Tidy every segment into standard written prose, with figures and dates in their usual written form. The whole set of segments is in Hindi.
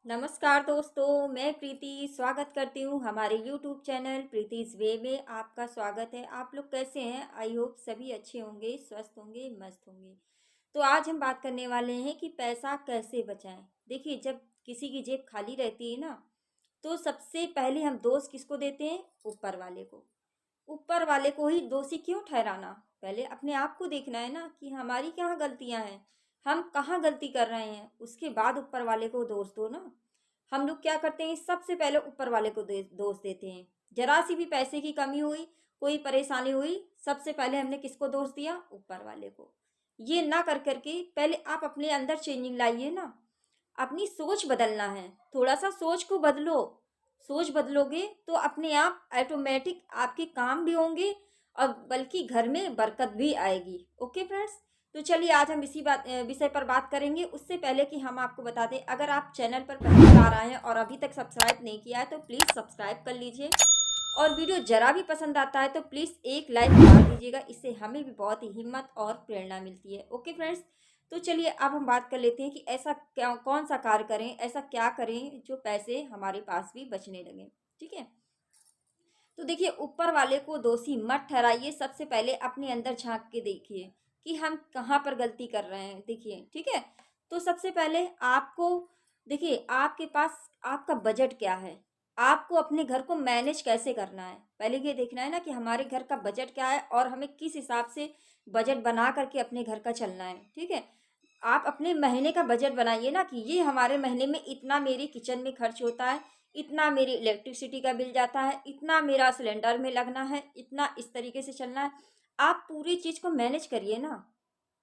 नमस्कार दोस्तों, मैं प्रीति स्वागत करती हूँ हमारे यूट्यूब चैनल प्रीति's वे में। आपका स्वागत है। आप लोग कैसे हैं? आई होप सभी अच्छे होंगे, स्वस्थ होंगे, मस्त होंगे। तो आज हम बात करने वाले हैं कि पैसा कैसे बचाएं। देखिए, जब किसी की जेब खाली रहती है ना, तो सबसे पहले हम दोष किसको देते हैं? ऊपर वाले को। ऊपर वाले को ही दोषी क्यों ठहराना? पहले अपने आप को देखना है ना कि हमारी कहाँ गलतियां हैं, हम कहाँ गलती कर रहे हैं, उसके बाद ऊपर वाले को दोष दो ना। हम लोग क्या करते हैं? सबसे पहले ऊपर वाले को दोष देते हैं। जरा सी भी पैसे की कमी हुई, कोई परेशानी हुई, सबसे पहले हमने किसको दोष दिया? ऊपर वाले को। ये ना कर करके पहले आप अपने अंदर चेंजिंग लाइए ना। अपनी सोच बदलना है। थोड़ा सा सोच को बदलो। सोच बदलोगे तो अपने आप ऑटोमेटिक आपके काम भी होंगे और बल्कि घर में बरकत भी आएगी। ओके फ्रेंड्स, तो चलिए आज हम इसी विषय पर बात करेंगे। उससे पहले कि हम आपको बता दें, अगर आप चैनल पर पहली बार आए हैं और अभी तक सब्सक्राइब नहीं किया है तो प्लीज़ सब्सक्राइब कर लीजिए। और वीडियो ज़रा भी पसंद आता है तो प्लीज़ एक लाइक मार दीजिएगा। इससे हमें भी बहुत ही हिम्मत और प्रेरणा मिलती है। ओके फ्रेंड्स, तो चलिए अब हम बात कर लेते हैं कि ऐसा क्या, कौन सा कार्य करें, ऐसा क्या करें जो पैसे हमारे पास भी बचने लगें। ठीक है, तो देखिए, ऊपर वाले को दोषी मत ठहराइए। सबसे पहले अपने अंदर झांक के देखिए कि हम कहाँ पर गलती कर रहे हैं। देखिए, ठीक है, तो सबसे पहले आपको देखिए, आपके पास आपका बजट क्या है, आपको अपने घर को मैनेज कैसे करना है। पहले ये देखना है ना कि हमारे घर का बजट क्या है और हमें किस हिसाब से बजट बना करके अपने घर का चलना है। ठीक है, आप अपने महीने का बजट बनाइए ना कि ये हमारे महीने में इतना मेरे किचन में खर्च होता है, इतना मेरी इलेक्ट्रिसिटी का बिल जाता है, इतना मेरा सिलेंडर में लगना है, इतना इस तरीके से चलना है। आप पूरी चीज़ को मैनेज करिए ना।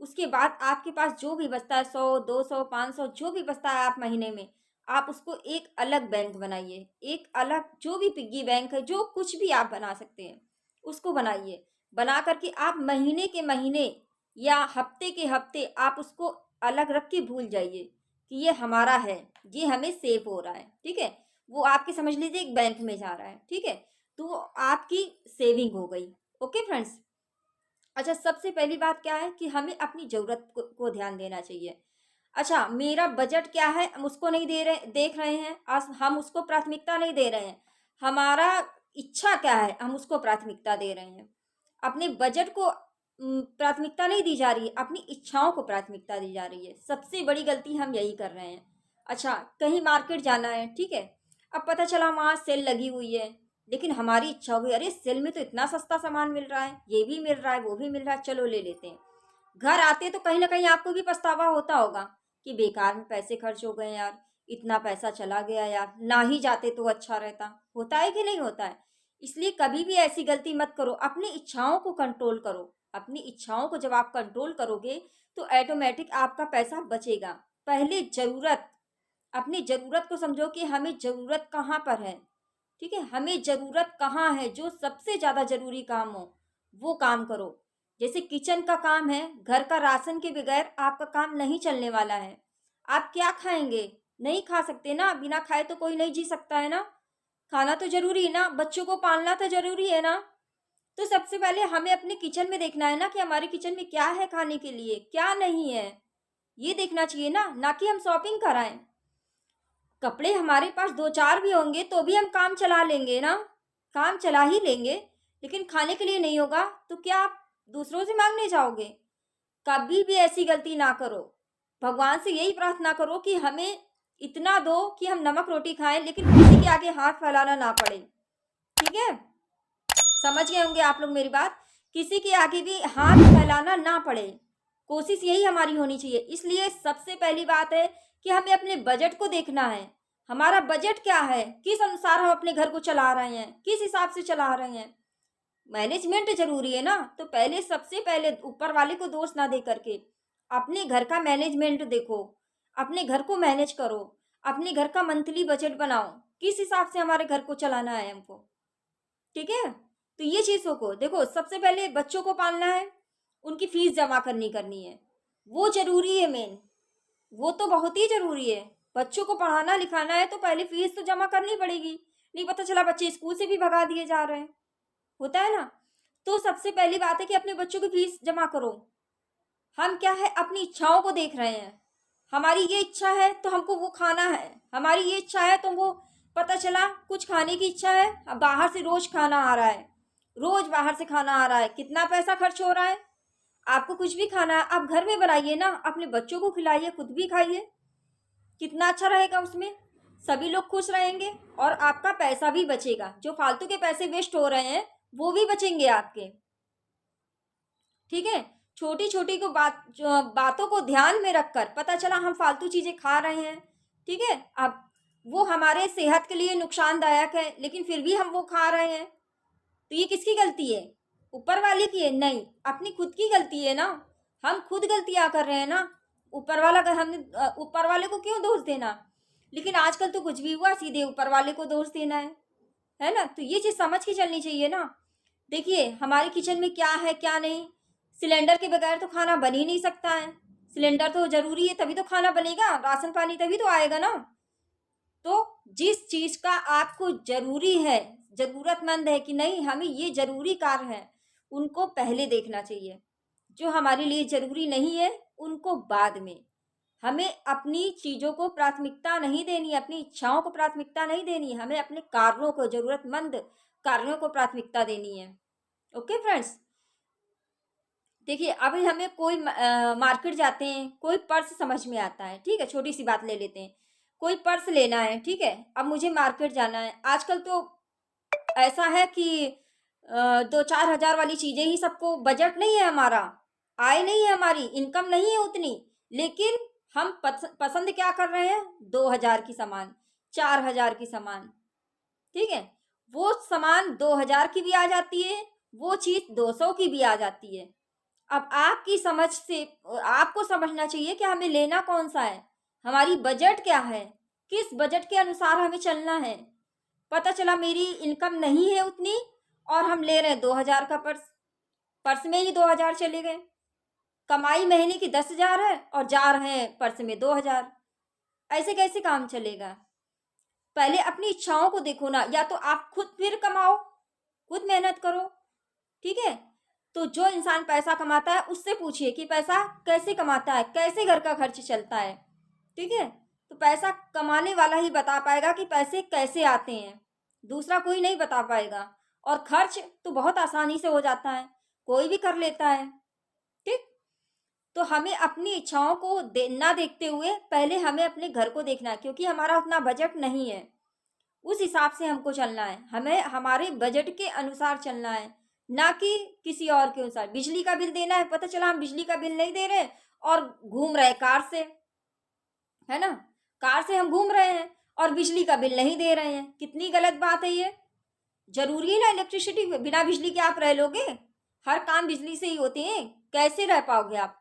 उसके बाद आपके पास जो भी बचता है, 100, 200, 500 जो भी बचता है आप महीने में, आप उसको एक अलग बैंक बनाइए। एक अलग जो भी पिग्गी बैंक है, जो कुछ भी आप बना सकते हैं, उसको बनाइए। बना करके आप महीने के महीने या हफ्ते के हफ्ते आप उसको अलग रख के भूल जाइए कि ये हमारा है, ये हमें सेव हो रहा है। ठीक है, वो आपके समझ लीजिए एक बैंक में जा रहा है। ठीक है, तो आपकी सेविंग हो गई। ओके फ्रेंड्स, अच्छा, सबसे पहली बात क्या है कि हमें अपनी ज़रूरत को ध्यान देना चाहिए। अच्छा, मेरा बजट क्या है, हम उसको नहीं देख रहे हैं, आज हम उसको प्राथमिकता नहीं दे रहे हैं। हमारा इच्छा क्या है, हम उसको प्राथमिकता दे रहे हैं। अपने बजट को प्राथमिकता नहीं दी जा रही है, अपनी इच्छाओं को प्राथमिकता दी जा रही है। सबसे बड़ी गलती हम यही कर रहे हैं। अच्छा, कहीं मार्केट जाना है, ठीक है, अब पता चला वहाँ सेल लगी हुई है, लेकिन हमारी इच्छा हो गई, अरे सेल में तो इतना सस्ता सामान मिल रहा है, ये भी मिल रहा है, वो भी मिल रहा है, चलो ले लेते हैं। घर आते तो कहीं ना कहीं आपको भी पछतावा होता होगा कि बेकार में पैसे खर्च हो गए यार, इतना पैसा चला गया यार, ना ही जाते तो अच्छा रहता। होता है कि नहीं होता है? इसलिए कभी भी ऐसी गलती मत करो। अपनी इच्छाओं को कंट्रोल करो। अपनी इच्छाओं को जब आप कंट्रोल करोगे तो ऑटोमेटिक आपका पैसा बचेगा। पहले जरूरत, अपनी ज़रूरत को समझो कि हमें ज़रूरत कहाँ पर है। ठीक है, हमें ज़रूरत कहाँ है, जो सबसे ज़्यादा ज़रूरी काम हो वो काम करो। जैसे किचन का काम है, घर का राशन के बगैर आपका काम नहीं चलने वाला है। आप क्या खाएंगे? नहीं खा सकते ना, बिना खाए तो कोई नहीं जी सकता है ना। खाना तो ज़रूरी है ना, बच्चों को पालना तो ज़रूरी है ना। तो सबसे पहले हमें अपने किचन में देखना है ना कि हमारे किचन में क्या है खाने के लिए, क्या नहीं है। ये देखना चाहिए ना कि हम शॉपिंग कराएं। कपड़े हमारे पास दो चार भी होंगे तो भी हम काम चला लेंगे ना, काम चला ही लेंगे, लेकिन खाने के लिए नहीं होगा तो क्या आप दूसरों से मांगने जाओगे? कभी भी ऐसी गलती ना करो। भगवान से यही प्रार्थना करो कि हमें इतना दो कि हम नमक रोटी खाएं, लेकिन किसी के आगे हाथ फैलाना ना पड़े। ठीक है, समझ गए होंगे आप लोग मेरी बात। किसी के आगे भी हाथ फैलाना ना पड़े, कोशिश यही हमारी होनी चाहिए। इसलिए सबसे पहली बात है कि हमें अपने बजट को देखना है। हमारा बजट क्या है, किस अनुसार हम अपने घर को चला रहे हैं, किस हिसाब से चला रहे हैं। मैनेजमेंट जरूरी है ना, तो पहले सबसे पहले ऊपर वाले को दोष ना दे करके अपने घर का मैनेजमेंट देखो। अपने घर को मैनेज करो। अपने घर का मंथली बजट बनाओ, किस हिसाब से हमारे घर को चलाना है हमको। ठीक है, तो ये चीज़ों को देखो। सबसे पहले बच्चों को पालना है, उनकी फीस जमा करनी है, वो जरूरी है मेन। वो तो बहुत ही जरूरी है। बच्चों को पढ़ाना लिखाना है तो पहले फीस तो जमा करनी पड़ेगी। नहीं पता चला बच्चे स्कूल से भी भगा दिए जा रहे हैं, होता है ना। तो सबसे पहली बात है कि अपने बच्चों की फीस जमा करो। हम क्या है, अपनी इच्छाओं को देख रहे हैं। हमारी ये इच्छा है तो हमको वो खाना है, हमारी ये इच्छा है तो वो, पता चला कुछ खाने की इच्छा है, अब बाहर से रोज खाना आ रहा है, रोज बाहर से खाना आ रहा है, कितना पैसा खर्च हो रहा है। आपको कुछ भी खाना है आप घर में बनाइए ना, अपने बच्चों को खिलाइए, खुद भी खाइए, कितना अच्छा रहेगा उसमें, सभी लोग खुश रहेंगे और आपका पैसा भी बचेगा। जो फालतू के पैसे वेस्ट हो रहे हैं वो भी बचेंगे आपके। ठीक है, छोटी छोटी को बातों को ध्यान में रखकर, पता चला हम फालतू चीजें खा रहे हैं, ठीक है, अब वो हमारे सेहत के लिए नुकसानदायक है, लेकिन फिर भी हम वो खा रहे हैं, तो ये किसकी गलती है? ऊपर वाले की है? नहीं, अपनी खुद की गलती है ना। हम खुद गलतियां कर रहे हैं ना, ऊपर वाला का हमने ऊपर वाले को क्यों दोष देना। लेकिन आजकल तो कुछ भी हुआ सीधे ऊपर वाले को दोष देना है ना। तो ये चीज समझ के चलनी चाहिए ना। देखिए हमारे किचन में क्या है क्या नहीं, सिलेंडर के बगैर तो खाना बन ही नहीं सकता है, सिलेंडर तो जरूरी है, तभी तो खाना बनेगा, राशन पानी तभी तो आएगा ना। तो जिस चीज का आपको जरूरी है, जरूरतमंद है कि नहीं, हमें ये जरूरी कार्य है, उनको पहले देखना चाहिए। जो हमारे लिए जरूरी नहीं है उनको बाद में। हमें अपनी चीजों को प्राथमिकता नहीं देनी, अपनी इच्छाओं को प्राथमिकता नहीं देनी, हमें अपने कार्यों को, जरूरतमंद कार्यों को प्राथमिकता देनी है। ओके फ्रेंड्स, देखिए अभी हमें कोई मार्केट जाते हैं, कोई पर्स समझ में आता है, ठीक है, छोटी सी बात ले लेते हैं, कोई पर्स लेना है, ठीक है, अब मुझे मार्केट जाना है। आजकल तो ऐसा है कि 2-4 हज़ार वाली चीजें ही सबको, बजट नहीं है हमारा, आय नहीं है हमारी, इनकम नहीं है उतनी, लेकिन हम पसंद क्या कर रहे हैं, 2 हज़ार की सामान, 4 हज़ार की सामान, ठीक है, वो सामान 2 हज़ार की भी आ जाती है, वो चीज 200 की भी आ जाती है। अब आपकी समझ से आपको समझना चाहिए कि हमें लेना कौन सा है, हमारी बजट क्या है, किस बजट के अनुसार हमें चलना है। पता चला मेरी इनकम नहीं है उतनी और हम ले रहे हैं 2 हज़ार का पर्स, पर्स में ही 2 हज़ार चले गए, कमाई महीने की 10 हज़ार है और जा रहे हैं पर्स में 2 हज़ार, ऐसे कैसे काम चलेगा। पहले अपनी इच्छाओं को देखो ना, या तो आप खुद फिर कमाओ, खुद मेहनत करो, ठीक है। तो जो इंसान पैसा कमाता है उससे पूछिए कि पैसा कैसे कमाता है, कैसे घर का खर्च चलता है, ठीक है। तो पैसा कमाने वाला ही बता पाएगा कि पैसे कैसे आते हैं, दूसरा कोई नहीं बता पाएगा। और खर्च तो बहुत आसानी से हो जाता है, कोई भी कर लेता है, ठीक। तो हमें अपनी इच्छाओं को ना देखते हुए पहले हमें अपने घर को देखना है, क्योंकि हमारा उतना बजट नहीं है, उस हिसाब से हमको चलना है, हमें हमारे बजट के अनुसार चलना है, ना कि किसी और के अनुसार। बिजली का बिल देना है, पता चला हम बिजली का बिल नहीं दे रहे और घूम रहे कार से, है ना, कार से हम घूम रहे हैं और बिजली का बिल नहीं दे रहे हैं, कितनी गलत बात है ये। जरूरी है ना इलेक्ट्रिसिटी, बिना बिजली के आप रह लोगे, हर काम बिजली से ही होते हैं, कैसे रह पाओगे आप,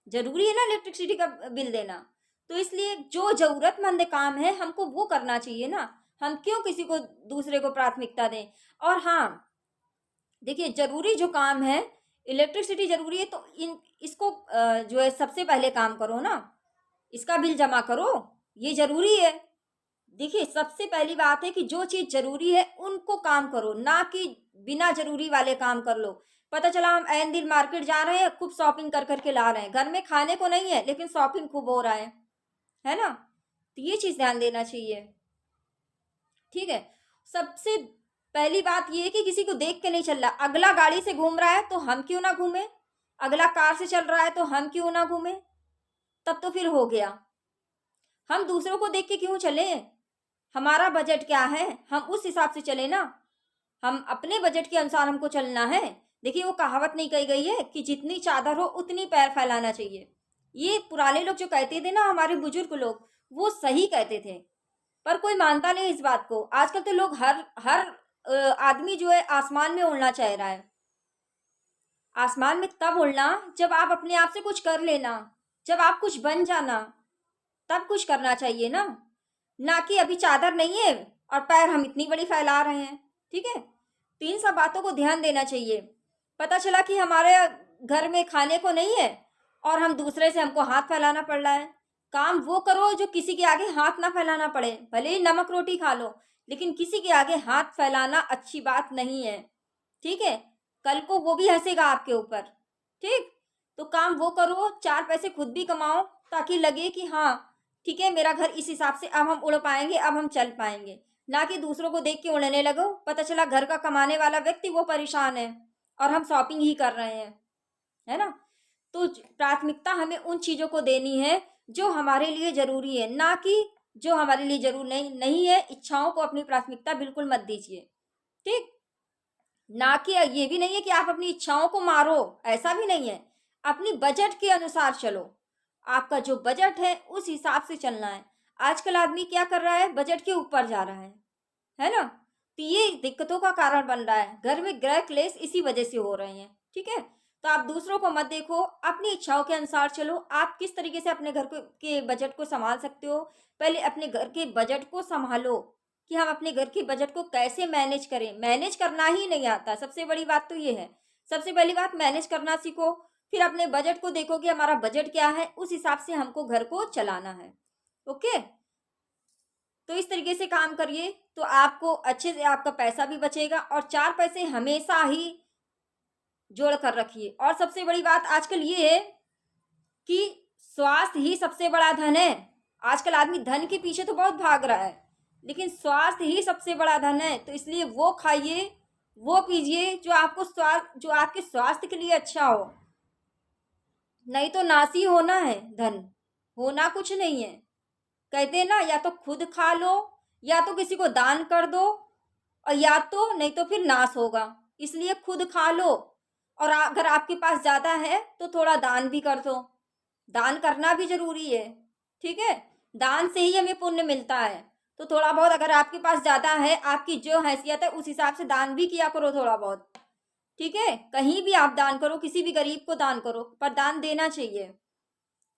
जरूरी है ना इलेक्ट्रिसिटी का बिल देना। तो इसलिए जो जरूरतमंद काम है हमको वो करना चाहिए ना, हम क्यों किसी को, दूसरे को प्राथमिकता दें। और हाँ देखिए, जरूरी जो काम है, इलेक्ट्रिसिटी जरूरी है तो इसको जो है सबसे पहले काम करो ना, इसका बिल जमा करो, ये जरूरी है। देखिए सबसे पहली बात है कि जो चीज जरूरी है उनको काम करो, ना कि बिना जरूरी वाले काम कर लो। पता चला हम ऐन दिन मार्केट जा रहे हैं, खूब शॉपिंग कर करके ला रहे हैं, घर में खाने को नहीं है लेकिन शॉपिंग खूब हो रहा है ना। तो ये चीज ध्यान देना चाहिए, ठीक है। सबसे पहली बात ये है कि किसी को देख के नहीं चल रहा, अगला गाड़ी से घूम रहा है तो हम क्यों ना घूमे, अगला कार से चल रहा है तो हम क्यों ना घूमे, तब तो फिर हो गया। हम दूसरों को देख के क्यों चले, हमारा बजट क्या है हम उस हिसाब से चले ना, हम अपने बजट के अनुसार हमको चलना है। देखिए वो कहावत नहीं कही गई है कि जितनी चादर हो उतनी पैर फैलाना चाहिए, ये पुराने लोग जो कहते थे ना, हमारे बुजुर्ग लोग, वो सही कहते थे, पर कोई मानता नहीं इस बात को। आजकल तो लोग हर हर आदमी जो है आसमान में उड़ना चाह रहा है। आसमान में तब उड़ना जब आप अपने आप से कुछ कर लेना, जब आप कुछ बन जाना, तब कुछ करना चाहिए ना, ना कि अभी चादर नहीं है और पैर हम इतनी बड़ी फैला रहे हैं, ठीक है। तो इन सब बातों को ध्यान देना चाहिए। पता चला कि हमारे घर में खाने को नहीं है और हम दूसरे से, हमको हाथ फैलाना पड़ रहा है। काम वो करो जो किसी के आगे हाथ ना फैलाना पड़े, भले ही नमक रोटी खा लो, लेकिन किसी के आगे हाथ फैलाना अच्छी बात नहीं है, ठीक है। कल को वो भी हंसेगा आपके ऊपर, ठीक। तो काम वो करो, 4 पैसे खुद भी कमाओ, ताकि लगे कि हाँ ठीक है, मेरा घर इस हिसाब से अब हम उड़ पाएंगे, अब हम चल पाएंगे। ना कि दूसरों को देख के उड़ने लगो, पता चला घर का कमाने वाला व्यक्ति वो परेशान है और हम शॉपिंग ही कर रहे हैं, है ना। तो प्राथमिकता हमें उन चीज़ों को देनी है जो हमारे लिए ज़रूरी है, ना कि जो हमारे लिए जरूर नहीं नहीं है। इच्छाओं को अपनी प्राथमिकता बिल्कुल मत दीजिए, ठीक। ना कि ये भी नहीं है कि आप अपनी इच्छाओं को मारो, ऐसा भी नहीं है। अपनी बजट के अनुसार चलो, आपका जो बजट है उस हिसाब से चलना है। आजकल आदमी क्या कर रहा है, बजट के ऊपर जा रहा है ना। तो ये दिक्कतों का कारण बन रहा है, घर में गृह क्लेश इसी वजह से हो रहे हैं, ठीक है। तो आप दूसरों को मत देखो, अपनी इच्छाओं के अनुसार चलो। आप किस तरीके से अपने घर के बजट को संभाल सकते हो, पहले अपने घर के बजट को संभालो कि हम अपने घर के बजट को कैसे मैनेज करें। मैनेज करना ही नहीं आता, सबसे बड़ी बात तो ये है। सबसे पहली बात, मैनेज करना सीखो। फिर अपने बजट को देखो कि हमारा बजट क्या है, उस हिसाब से हमको घर को चलाना है। ओके, तो इस तरीके से काम करिए तो आपको अच्छे से आपका पैसा भी बचेगा और चार पैसे हमेशा ही जोड़ कर रखिए। और सबसे बड़ी बात आजकल ये है कि स्वास्थ्य ही सबसे बड़ा धन है। आजकल आदमी धन के पीछे तो बहुत भाग रहा है, लेकिन स्वास्थ्य ही सबसे बड़ा धन है। तो इसलिए वो खाइए, वो पीजिए जो आपके स्वास्थ्य के लिए अच्छा हो। नहीं तो नासी होना है धन, होना कुछ नहीं है। कहते हैं ना, या तो खुद खा लो या तो किसी को दान कर दो, और या तो नहीं तो फिर नाश होगा। इसलिए खुद खा लो, और अगर आपके पास ज़्यादा है तो थोड़ा दान भी कर दो। दान करना भी जरूरी है, ठीक है। दान से ही हमें पुण्य मिलता है। तो थोड़ा बहुत अगर आपके पास ज़्यादा है, आपकी जो हैसियत है उस हिसाब से दान भी किया करो थोड़ा बहुत, ठीक है। कहीं भी आप दान करो, किसी भी गरीब को दान करो, पर दान देना चाहिए।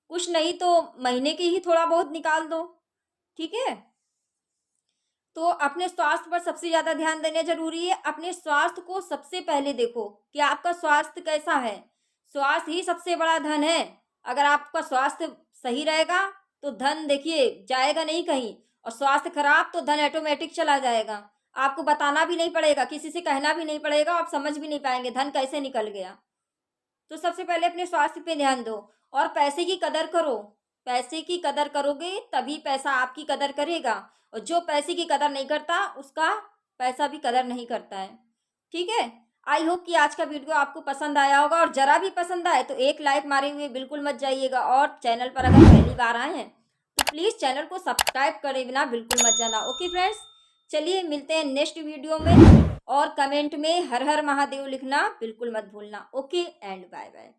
कुछ नहीं तो महीने की ही थोड़ा बहुत निकाल दो, ठीक है। तो अपने स्वास्थ्य पर सबसे ज़्यादा ध्यान देना जरूरी है। अपने स्वास्थ्य को सबसे पहले देखो कि आपका स्वास्थ्य कैसा है। स्वास्थ्य ही सबसे बड़ा धन है। अगर आपका स्वास्थ्य सही रहेगा तो धन देखिए जाएगा नहीं कहीं, और स्वास्थ्य खराब तो धन ऑटोमेटिक चला जाएगा। आपको बताना भी नहीं पड़ेगा, किसी से कहना भी नहीं पड़ेगा, आप समझ भी नहीं पाएंगे धन कैसे निकल गया। तो सबसे पहले अपने स्वास्थ्य पे ध्यान दो और पैसे की कदर करो। पैसे की कदर करोगे तभी पैसा आपकी कदर करेगा, और जो पैसे की कदर नहीं करता उसका पैसा भी कदर नहीं करता है, ठीक है। आई होप कि आज का वीडियो आपको पसंद आया होगा, और जरा भी पसंद आए तो एक लाइक मारे हुए बिल्कुल मत जाइएगा। और चैनल पर अगर पहली बार आए हैं तो प्लीज़ चैनल को सब्सक्राइब करे बिना बिल्कुल मत जाना। ओके फ्रेंड्स, चलिए मिलते हैं नेक्स्ट वीडियो में। और कमेंट में हर हर महादेव लिखना बिल्कुल मत भूलना। Okay and bye bye.